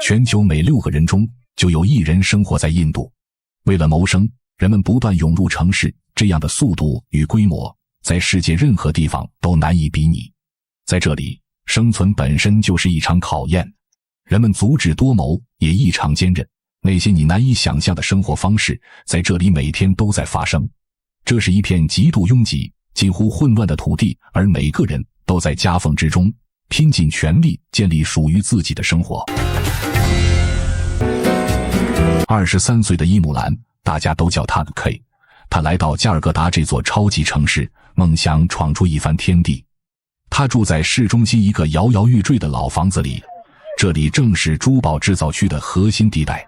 全球每6个人中就有1人生活在印度。为了谋生，人们不断涌入城市，这样的速度与规模，在世界任何地方都难以比拟。在这里，生存本身就是一场考验，人们足智多谋，也异常坚韧。那些你难以想象的生活方式，在这里每天都在发生。这是一片极度拥挤、近乎混乱的土地，而每个人都在夹缝之中，拼尽全力建立属于自己的生活。23岁的伊姆兰，大家都叫他 K， 他来到加尔各答这座超级城市，梦想闯出一番天地。他住在市中心一个摇摇欲坠的老房子里，这里正是珠宝制造区的核心地带。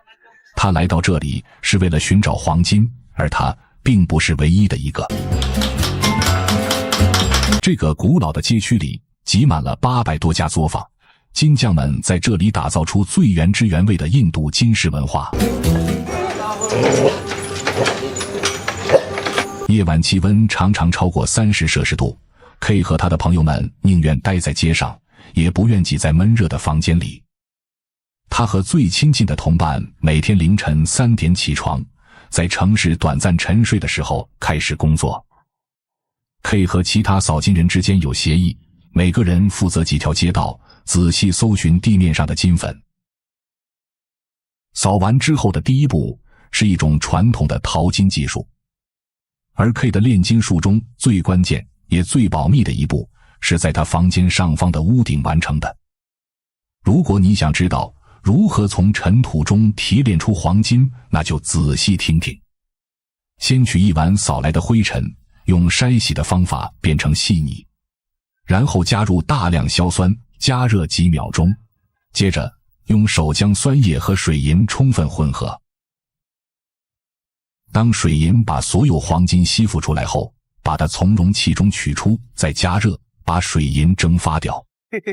他来到这里是为了寻找黄金，而他并不是唯一的一个。这个古老的街区里挤满了800多家作坊，金匠们在这里打造出最原汁原味的印度金饰文化。夜晚气温常常超过30摄氏度， K 和他的朋友们宁愿待在街上，也不愿挤在闷热的房间里。他和最亲近的同伴每天凌晨3点起床，在城市短暂沉睡的时候开始工作。K 和其他扫金人之间有协议，每个人负责几条街道，仔细搜寻地面上的金粉。扫完之后的第一步是一种传统的淘金技术，而 K 的炼金术中最关键也最保密的一步是在他房间上方的屋顶完成的。如果你想知道如何从尘土中提炼出黄金，那就仔细听听。先取一碗扫来的灰尘，用筛洗的方法变成细泥，然后加入大量硝酸，加热几秒钟，接着用手将酸液和水银充分混合。当水银把所有黄金吸附出来后，把它从容器中取出，再加热，把水银蒸发掉，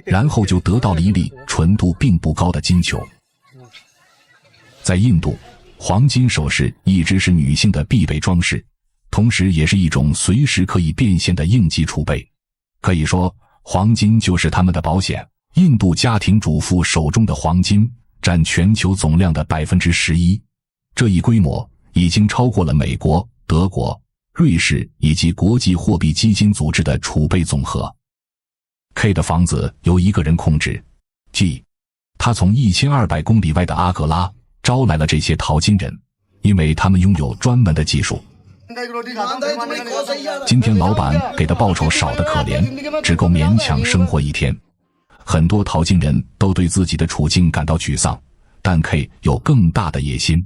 然后就得到了一粒纯度并不高的金球。在印度，黄金首饰一直是女性的必备装饰，同时也是一种随时可以变现的应急储备。可以说，黄金就是他们的保险。印度家庭主妇手中的黄金占全球总量的 11%， 这一规模已经超过了美国、德国、瑞士以及国际货币基金组织的储备总和。K 的房子由一个人控制，他从1200公里外的阿格拉招来了这些淘金人，因为他们拥有专门的技术。今天老板给的报酬少得可怜，只够勉强生活一天。很多淘金人都对自己的处境感到沮丧，但 K 有更大的野心。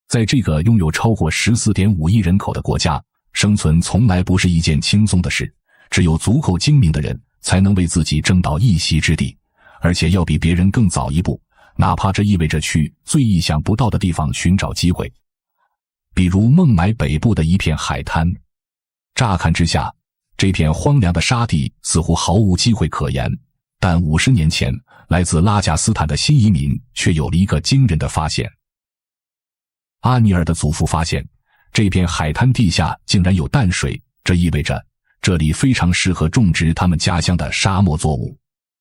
在这个拥有超过 14.5 亿人口的国家，生存从来不是一件轻松的事，只有足够精明的人才能为自己争到一席之地，而且要比别人更早一步，哪怕这意味着去最意想不到的地方寻找机会。比如孟买北部的一片海滩，乍看之下，这片荒凉的沙地似乎毫无机会可言，但50年前，来自拉贾斯坦的新移民却有了一个惊人的发现。阿尼尔的祖父发现，这片海滩地下竟然有淡水，这意味着这里非常适合种植他们家乡的沙漠作物。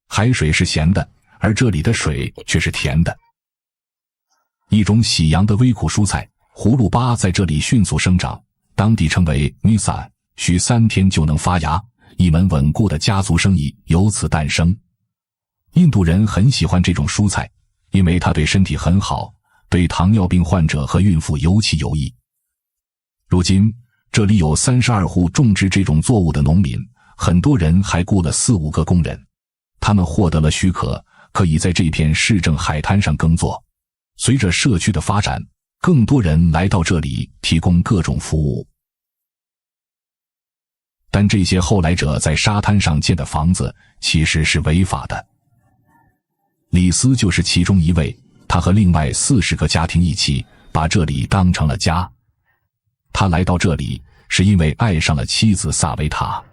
海水是咸的，而这里的水却是甜的。一种喜阳的微苦蔬菜葫芦巴在这里迅速生长，当地称为 Misa， 需3天就能发芽，一门稳固的家族生意由此诞生。印度人很喜欢这种蔬菜，因为它对身体很好，对糖尿病患者和孕妇尤其有益。如今，这里有32户种植这种作物的农民，很多人还雇了4-5个工人。他们获得了许可，可以在这片市政海滩上耕作。随着社区的发展，更多人来到这里提供各种服务。但这些后来者在沙滩上建的房子其实是违法的。李斯就是其中一位，他和另外40个家庭一起把这里当成了家。他来到这里是因为爱上了妻子萨维塔，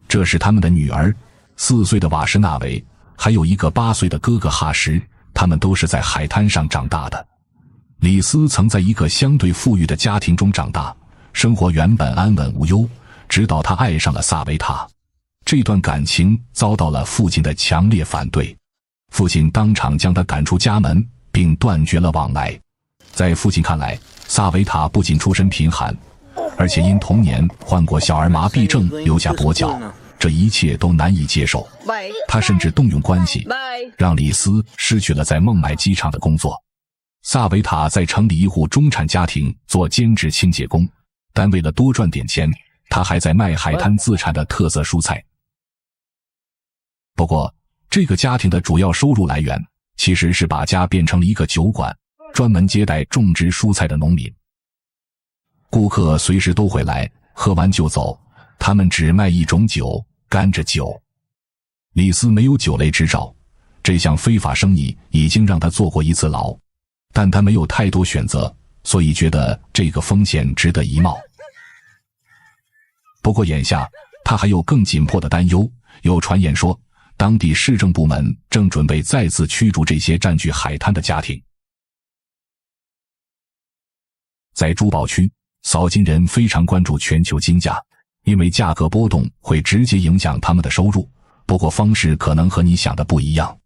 这是他们的女儿4岁的瓦什纳维，还有一个8岁的哥哥哈什，他们都是在海滩上长大的。李斯曾在一个相对富裕的家庭中长大，生活原本安稳无忧，直到他爱上了萨维塔。这段感情遭到了父亲的强烈反对，父亲当场将他赶出家门，并断绝了往来。在父亲看来，萨维塔不仅出身贫寒，而且因童年患过小儿麻痹症留下跛脚，这一切都难以接受。他甚至动用关系，让李斯失去了在孟买机场的工作。萨维塔在城里一户中产家庭做兼职清洁工，但为了多赚点钱，他还在卖海滩自产的特色蔬菜。不过，这个家庭的主要收入来源其实是把家变成了一个酒馆，专门接待种植蔬菜的农民。顾客随时都会来，喝完就走，他们只卖一种酒，甘蔗酒。李斯没有酒类执照，这项非法生意已经让他坐过一次牢，但他没有太多选择，所以觉得这个风险值得一冒。不过眼下他还有更紧迫的担忧，有传言说当地市政部门正准备再次驱逐这些占据海滩的家庭。在珠宝区，扫金人非常关注全球金价，因为价格波动会直接影响他们的收入，不过方式可能和你想的不一样。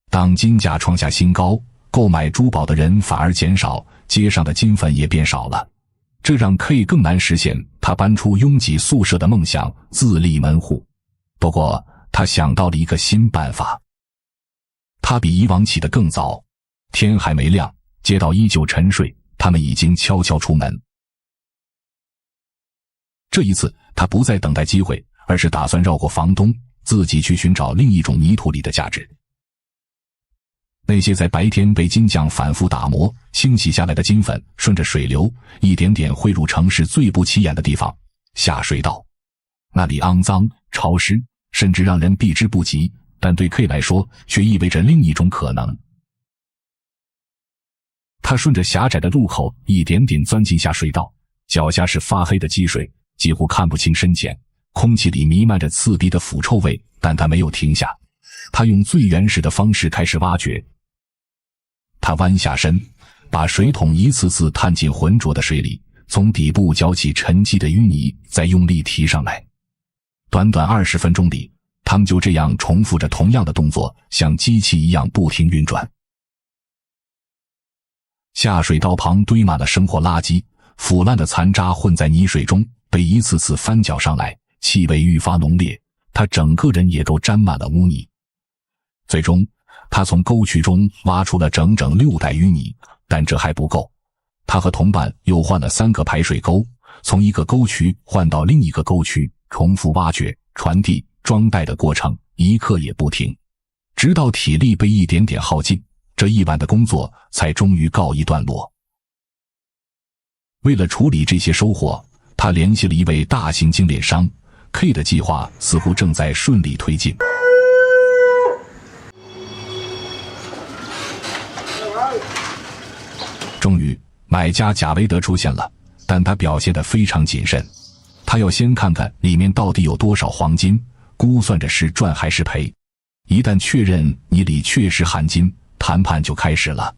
当金价创下新高，购买珠宝的人反而减少，街上的金粉也变少了，这让 K 更难实现他搬出拥挤宿舍的梦想，自立门户。不过他想到了一个新办法。他比以往起得更早，天还没亮，街道依旧沉睡，他们已经悄悄出门。这一次他不再等待机会，而是打算绕过房东，自己去寻找另一种泥土里的价值。那些在白天被金匠反复打磨清洗下来的金粉，顺着水流一点点汇入城市最不起眼的地方——下水道。那里肮脏、潮湿，甚至让人避之不及，但对 K 来说却意味着另一种可能。他顺着狭窄的路口一点点钻进下水道，脚下是发黑的积水，几乎看不清深浅，空气里弥漫着刺鼻的腐臭味，但他没有停下。他用最原始的方式开始挖掘。他弯下身，把水桶一次次探进浑浊的水里，从底部搅起沉积的淤泥，再用力提上来。短短20分钟里，他们就这样重复着同样的动作，像机器一样不停运转。下水道旁堆满了生活垃圾，腐烂的残渣混在泥水中，被一次次翻搅上来，气味愈发浓烈，他整个人也都沾满了污泥。最终他从沟渠中挖出了整整6袋淤泥，但这还不够。他和同伴又换了3个排水沟，从一个沟渠换到另一个沟渠，重复挖掘、传递、装袋的过程一刻也不停，直到体力被一点点耗尽，这一晚的工作才终于告一段落。为了处理这些收获，他联系了一位大型精炼商 K 的计划似乎正在顺利推进。终于，买家贾维德出现了，但他表现得非常谨慎。他要先看看里面到底有多少黄金，估算着是赚还是赔。一旦确认你里确实含金，谈判就开始了。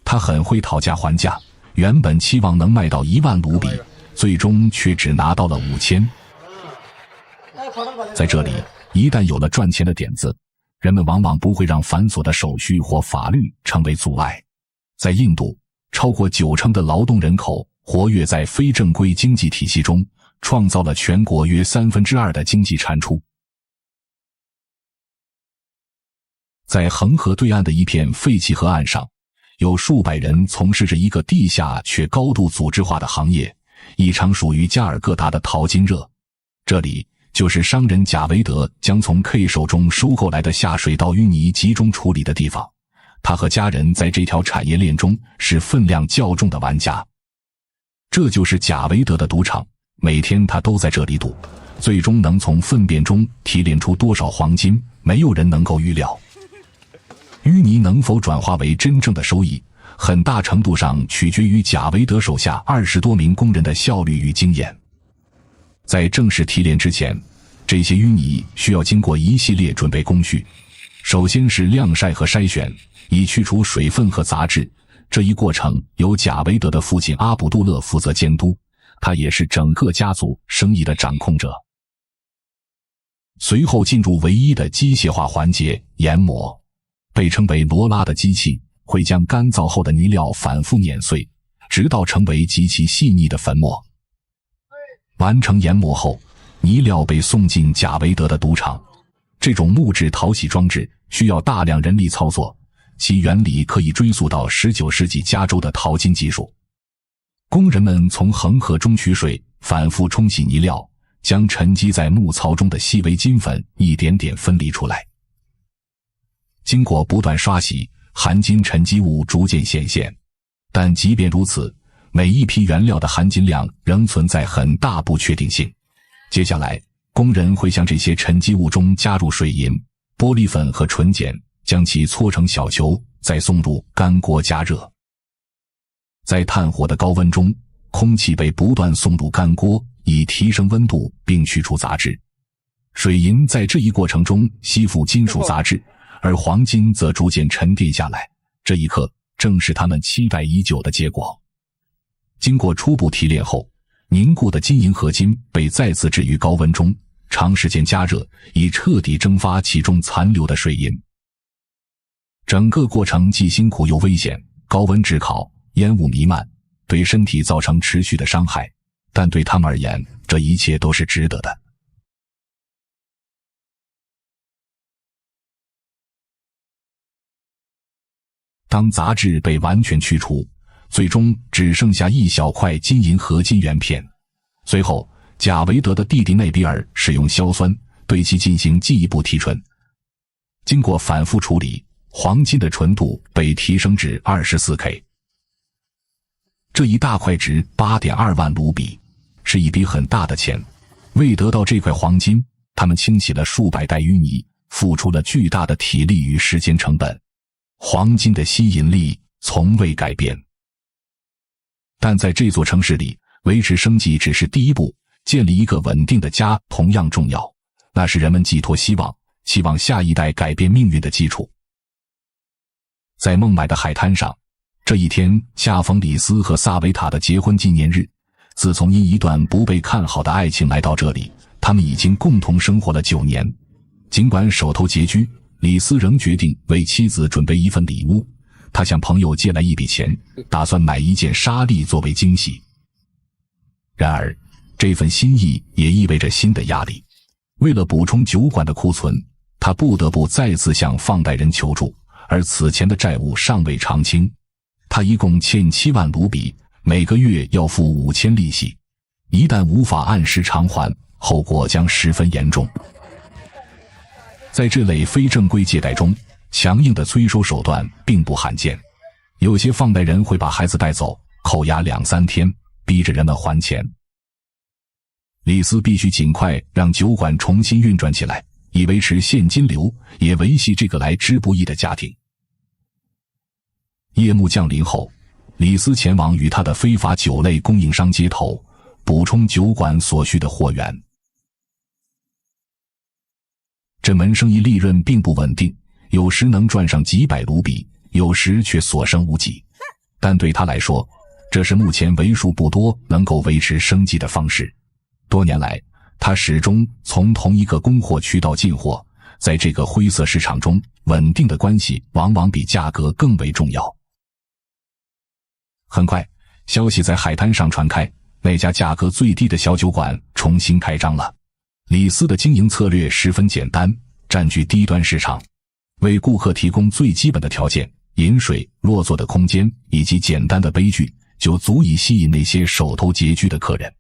他很会讨价还价，原本期望能卖到1万卢比，最终却只拿到了5000。在这里，一旦有了赚钱的点子，人们往往不会让繁琐的手续或法律成为阻碍。在印度，超过90%的劳动人口活跃在非正规经济体系中，创造了全国约2/3的经济产出。在恒河对岸的一片废弃河岸上，有数百人从事着一个地下却高度组织化的行业，一场属于加尔各答的淘金热。这里就是商人贾维德将从 K 手中收购来的下水道淤泥集中处理的地方。他和家人在这条产业链中是分量较重的玩家。这就是贾维德的赌场，每天他都在这里赌，最终能从粪便中提炼出多少黄金，没有人能够预料。淤泥能否转化为真正的收益，很大程度上取决于贾维德手下20多名工人的效率与经验。在正式提炼之前，这些淤泥需要经过一系列准备工序。首先是晾晒和筛选，以去除水分和杂质，这一过程由贾维德的父亲阿卜杜勒负责监督，他也是整个家族生意的掌控者。随后进入唯一的机械化环节——研磨。被称为罗拉的机器会将干燥后的泥料反复碾碎，直到成为极其细腻的粉末。完成研磨后，泥料被送进贾维德的赌场。这种木质淘洗装置需要大量人力操作，其原理可以追溯到19世纪加州的淘金技术。工人们从恒河中取水，反复冲洗泥料，将沉积在木槽中的细微金粉一点点分离出来。经过不断刷洗，含金沉积物逐渐显现，但即便如此，每一批原料的含金量仍存在很大不确定性。接下来，工人会向这些沉积物中加入水银、玻璃粉和纯碱，将其搓成小球，再送入干锅加热。在炭火的高温中，空气被不断送入干锅，以提升温度并去除杂质。水银在这一过程中吸附金属杂质，而黄金则逐渐沉淀下来，这一刻正是他们期待已久的结果。经过初步提炼后，凝固的金银合金被再次置于高温中，长时间加热，以彻底蒸发其中残留的水银。整个过程既辛苦又危险，高温炙烤，烟雾弥漫，对身体造成持续的伤害，但对他们而言，这一切都是值得的。当杂质被完全去除，最终只剩下一小块金银合金圆片。随后，贾维德的弟弟内比尔使用硝酸对其进行进一步提纯。经过反复处理，黄金的纯度被提升至 24K。这一大块值 8.2 万卢比，是一笔很大的钱。为得到这块黄金，他们清洗了数百袋淤泥，付出了巨大的体力与时间成本。黄金的吸引力从未改变。但在这座城市里，维持生计只是第一步，建立一个稳定的家同样重要，那是人们寄托希望，期望下一代改变命运的基础。在孟买的海滩上，这一天恰逢李斯和萨维塔的结婚纪念日。自从因一段不被看好的爱情来到这里，他们已经共同生活了9年。尽管手头拮据，李斯仍决定为妻子准备一份礼物。他向朋友借来一笔钱，打算买一件纱丽作为惊喜。然而，这份心意也意味着新的压力。为了补充酒馆的库存，他不得不再次向放贷人求助，而此前的债务尚未偿清。他一共欠7万卢比，每个月要付5000利息。一旦无法按时偿还，后果将十分严重。在这类非正规借贷中，强硬的催收手段并不罕见。有些放贷人会把孩子带走，扣押2-3天，逼着人们还钱。李斯必须尽快让酒馆重新运转起来，以维持现金流，也维系这个来之不易的家庭。夜幕降临后，李斯前往与他的非法酒类供应商接头，补充酒馆所需的货源。这门生意利润并不稳定，有时能赚上几百卢比，有时却所剩无几。但对他来说，这是目前为数不多能够维持生计的方式。多年来，他始终从同一个供货渠道进货，在这个灰色市场中，稳定的关系往往比价格更为重要。很快，消息在海滩上传开，那家价格最低的小酒馆重新开张了。李斯的经营策略十分简单，占据低端市场，为顾客提供最基本的条件，饮水、落座的空间以及简单的杯具，就足以吸引那些手头拮据的客人。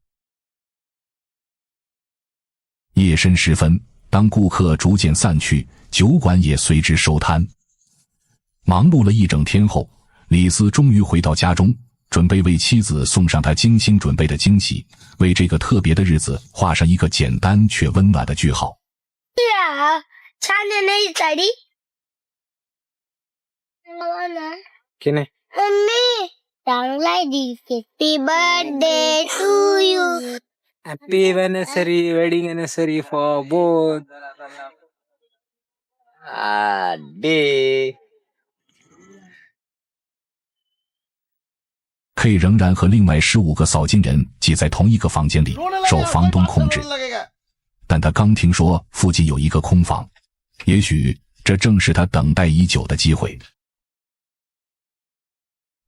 夜深时分，当顾客逐渐散去，酒馆也随之收摊。忙碌了一整天后，李斯终于回到家中，准备为妻子送上他精心准备的惊喜，为这个特别的日子画上一个简单却温暖的句号。Happy birthday to you. Happy anniversary, wedding anniversary for both. Day. K 仍然和另外15个扫金人挤在同一个房间里，受房东控制。但他刚听说附近有一个空房，也许这正是他等待已久的机会。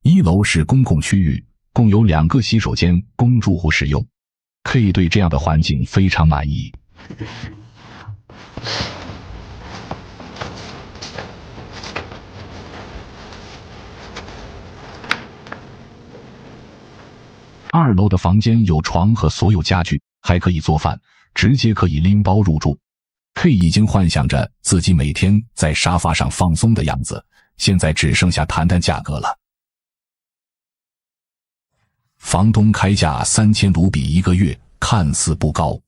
1楼是公共区域，共有2个洗手间供住户使用。K 对这样的环境非常满意。2楼的房间有床和所有家具，还可以做饭，直接可以拎包入住。K 已经幻想着自己每天在沙发上放松的样子，现在只剩下谈谈价格了。房东开价3000卢比1个月，看似不高，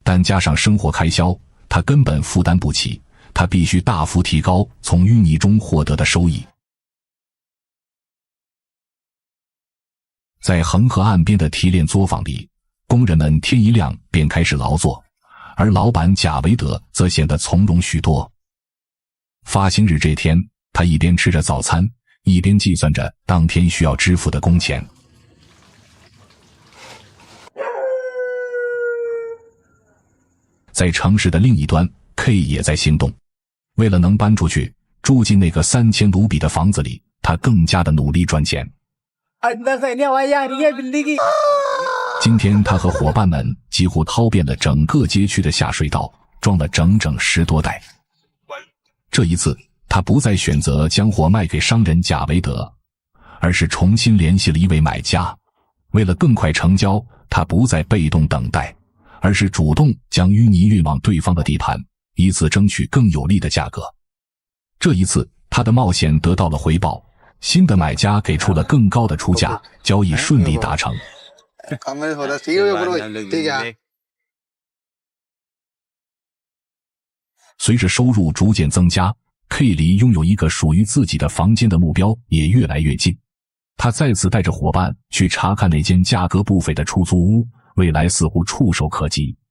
但加上生活开销，他根本负担不起，他必须大幅提高从淤泥中获得的收益。在恒河岸边的提炼作坊里，工人们天一亮便开始劳作，而老板贾维德则显得从容许多。发薪日这天，他一边吃着早餐，一边计算着当天需要支付的工钱。在城市的另一端 ，K 也在行动。为了能搬出去，住进那个3000卢比的房子里，他更加的努力赚钱。今天他和伙伴们几乎掏遍了整个街区的下水道，装了整整10多袋。这一次，他不再选择将货卖给商人贾维德，而是重新联系了一位买家。为了更快成交，他不再被动等待，而是主动将淤泥运往对方的地盘，以此争取更有利的价格。这一次，他的冒险得到了回报，新的买家给出了更高的出价，交易顺利达成。随着收入逐渐增加， K 离拥有一个属于自己的房间的目标也越来越近。他再次带着伙伴去查看那间价格不菲的出租屋，未来似乎触手可及。